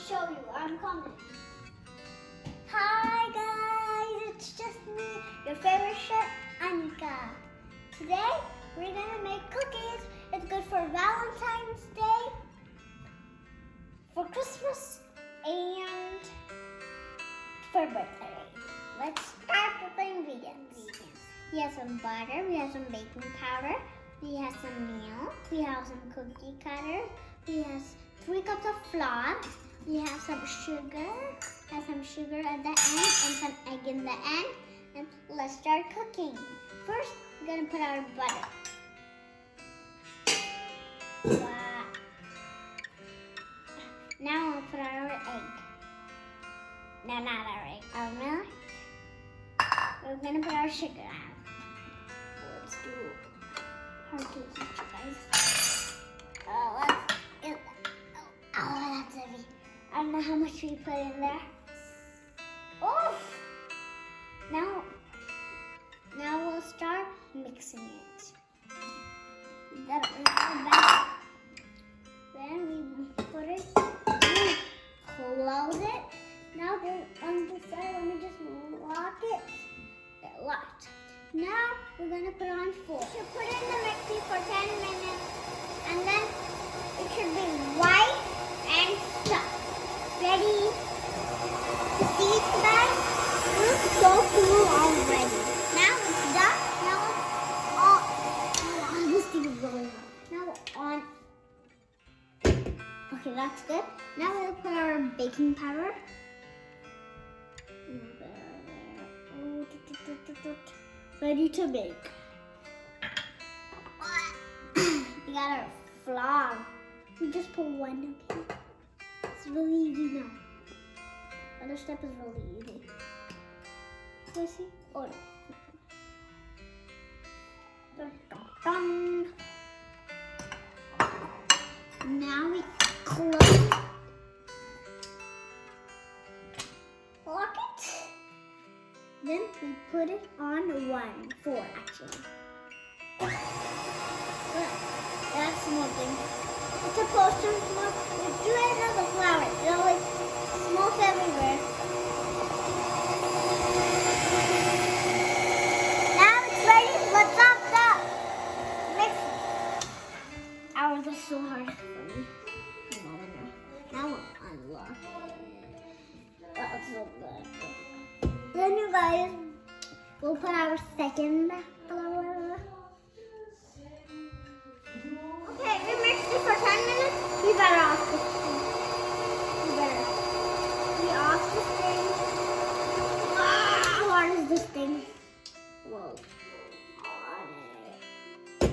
show you. I'm coming. Hi guys, it's just me, your favorite chef, Anika. Today, we're gonna make cookies. It's good for Valentine's Day, for Christmas, and for birthday. Let's start with the ingredients. We have some butter, we have some baking powder, we have some milk, we have some cookie cutter, we have 3 cups of flour, we have some sugar, at the end, and some egg in the end. And let's start cooking. First, we're gonna put our butter. Wow. Now we'll put our egg. No, not our egg, our milk. We're gonna put our sugar out. Let's do hard to eat, you guys. Oh, that's heavy. I don't know how much we put in there. Oh! Now we'll start mixing it. Then we put it, close it. Now on this side, let me just lock it. They're locked. Now we're gonna put on 4. You should put it in the mixer for 10 minutes, and then it should be white and stuffed. Ready to see it, guys? It's so cool already. Now it's done. Now this thing is going on. Now on. Okay, that's good. Now we'll put our baking powder. Ready to bake. We got our flour. We just put 1, okay? It's really easy now. Other step is really easy. Let's see. Oh no. Dun, dun, dun. Now we close. Lock it. Then we put it on 4 actually. That's smoking. It's supposed to smoke. If you add another flour, it always smokes everywhere. Now it's ready. Let's stop the mix. Ours is so hard for me. Now we'll unlock it. That's so good. Then you guys, we'll put our second flour. Okay, we mixed it for 10 minutes. We better off this thing. We better be off this thing. How hard is this thing? Whoa. On it.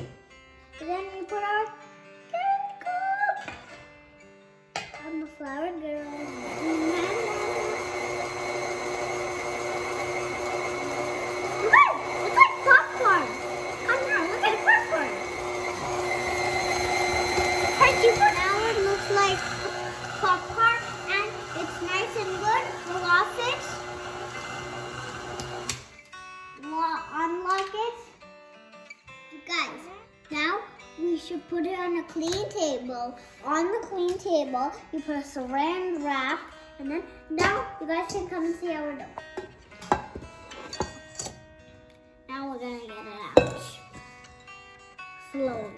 And then we put our third cup on the flour, girl. It's like popcorn. Come here, look at popcorn. Now it looks like popcorn and it's nice and good. We'll off it. We'll unlock it. Guys, now we should put it on a clean table. On the clean table, you put a saran wrap, and then now you guys can come and see our dough. Now we're gonna get it out. Slowly.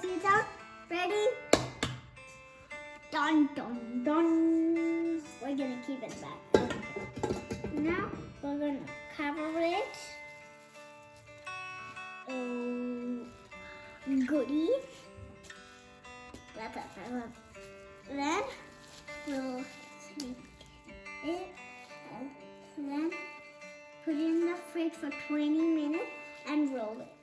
See it out? Ready? Dun dun dun. We're gonna keep it back. Now we're gonna cover it. Goodies. That's it. Then we'll take it and then put it in the fridge for 20 minutes and roll it.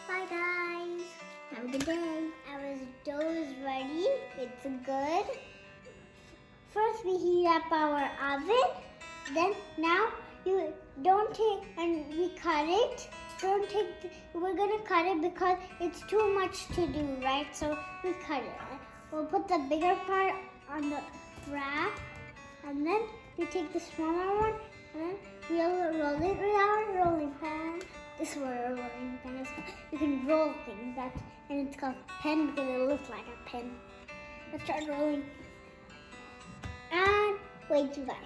Bye guys. Have a good day. Our dough is ready. It's good. First we heat up our oven. Then now you don't take and we cut it. We're gonna cut it because it's too much to do, right? So we cut it. We'll put the bigger part on the wrap, and then we take the smaller one, and then we'll roll it with our rolling pan. This is where a rolling pin is. You can roll things, and it's called pen because it looks like a pen. Let's start rolling. And wait, you guys.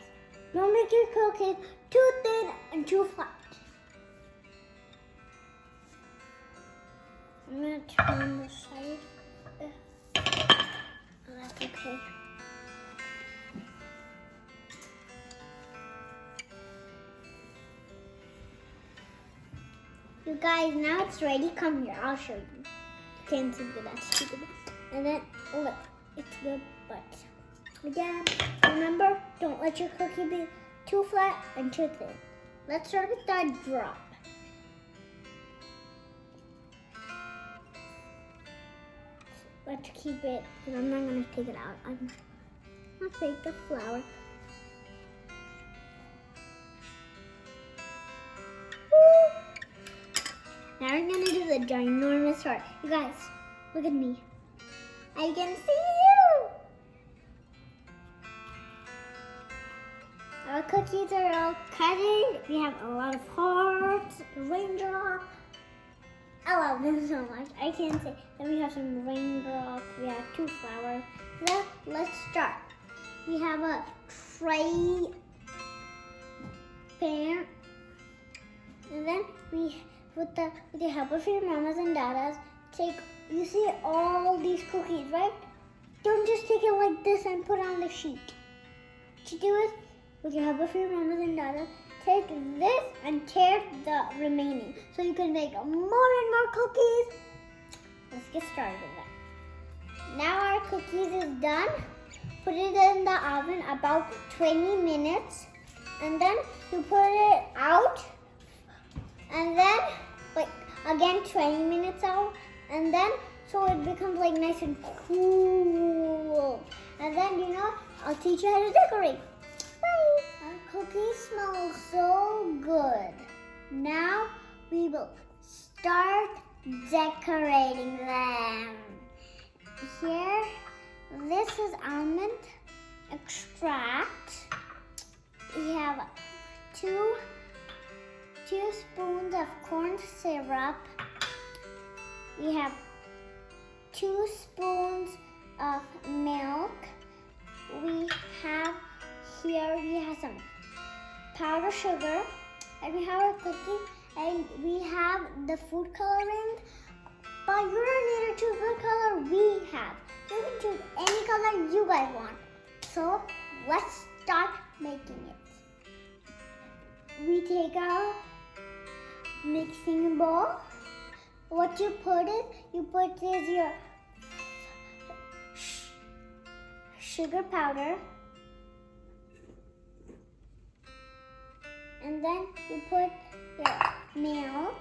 Don't make your cookies too thin and too flat. I'm gonna turn the side. Oh, that's okay. You guys, now it's ready. Come here, I'll show you. You can't see that's too good. And then, look, it's good, but again, remember, don't let your cookie be too flat and too thin. Let's start with that drop. Let's keep it, because I'm not going to take it out. I'm going to take the flour. Woo! Now we're going to do the ginormous heart. You guys, look at me. I can see you! Our cookies are all cutting. We have a lot of hearts, raindrops. I love them so much. I can't say. Then we have some raindrops. We have 2 flowers. Let's start. We have a tray pan. And then we, with the help of your mamas and dadas, you see all these cookies, right? Don't just take it like this and put it on the sheet. What you do is, with the help of your mamas and dadas, take this and tear the remaining. So you can make more and more cookies. Let's get started with that. Now our cookies is done. Put it in the oven about 20 minutes. And then you put it out. And then, like, again 20 minutes out. And then, so it becomes like nice and cool. And then, I'll teach you how to decorate. Bye. Our cookies smell so good. Now we will start decorating them. Here, this is almond extract. We have 2 spoons of corn syrup. We have 2 spoons of milk. We have some powdered sugar, and we have our cookies, and we have the food coloring. But you don't need to choose what color we have. You can choose any color you guys want. So let's start making it. We take our mixing bowl. What you put is your sugar powder. And then you put your milk.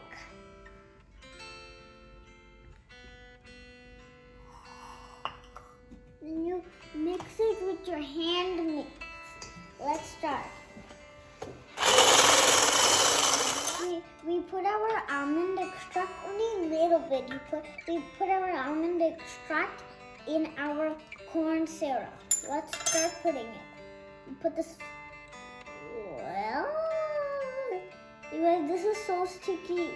Then you mix it with your hand mix. Let's start. We put our almond extract only a little bit. We put our almond extract in our corn syrup. Let's start putting it. We put this. Well, you guys, this is so sticky.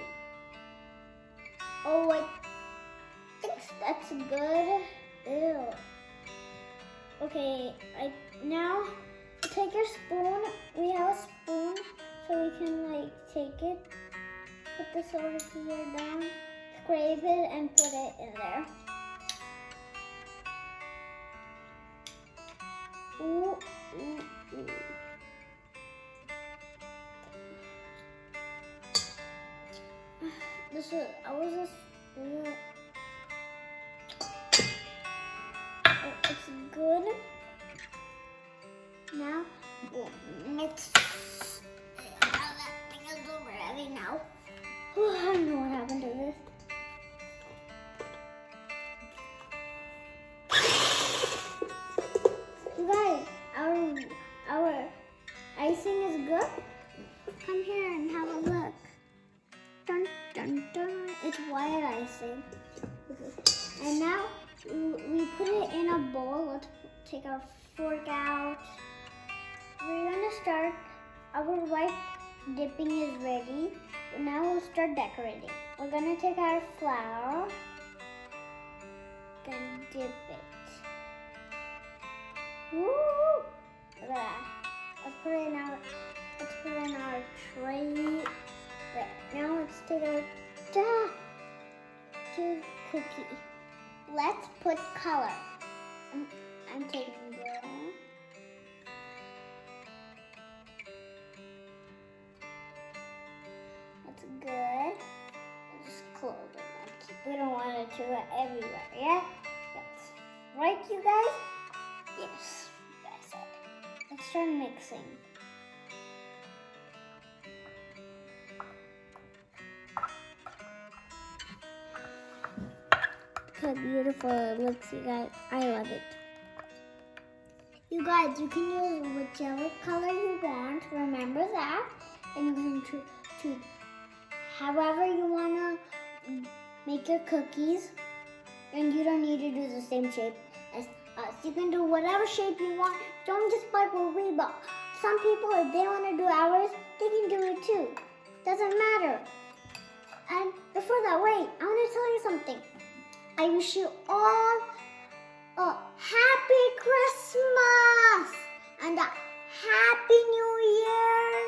Oh, I think that's good. Ew. Okay, now take your spoon. We have a spoon, so we can take it. Put this over here down, scrape it, and put it in there. Ooh, ooh, ooh. It's good. Now we'll mix. That thing is over heavy now. I don't know what happened to this. You guys, our icing is good. Come here and have a look. Dun dun dun! It's white icing. And now we put it in a bowl. Let's take our fork out. We're gonna start. Our white dipping is ready. Now we'll start decorating. We're gonna take our flour, then dip it. Woo! Look at that. Let's put it in our tray. Right, now let's take our cookie. Let's put color. I'm taking blue. That's good. I'll just close it. We don't want it to go everywhere, yeah? Yes. Right, you guys? Yes, you guys said. Let's start mixing. Look how beautiful it looks, you guys. I love it. You guys, you can use whichever color you want. Remember that. And you can choose however you want to make your cookies. And you don't need to do the same shape as us. You can do whatever shape you want. Don't just buy what we bought. Some people, if they want to do ours, they can do it too. Doesn't matter. And before that, wait, I want to tell you something. I wish you all a Happy Christmas and a Happy New Year.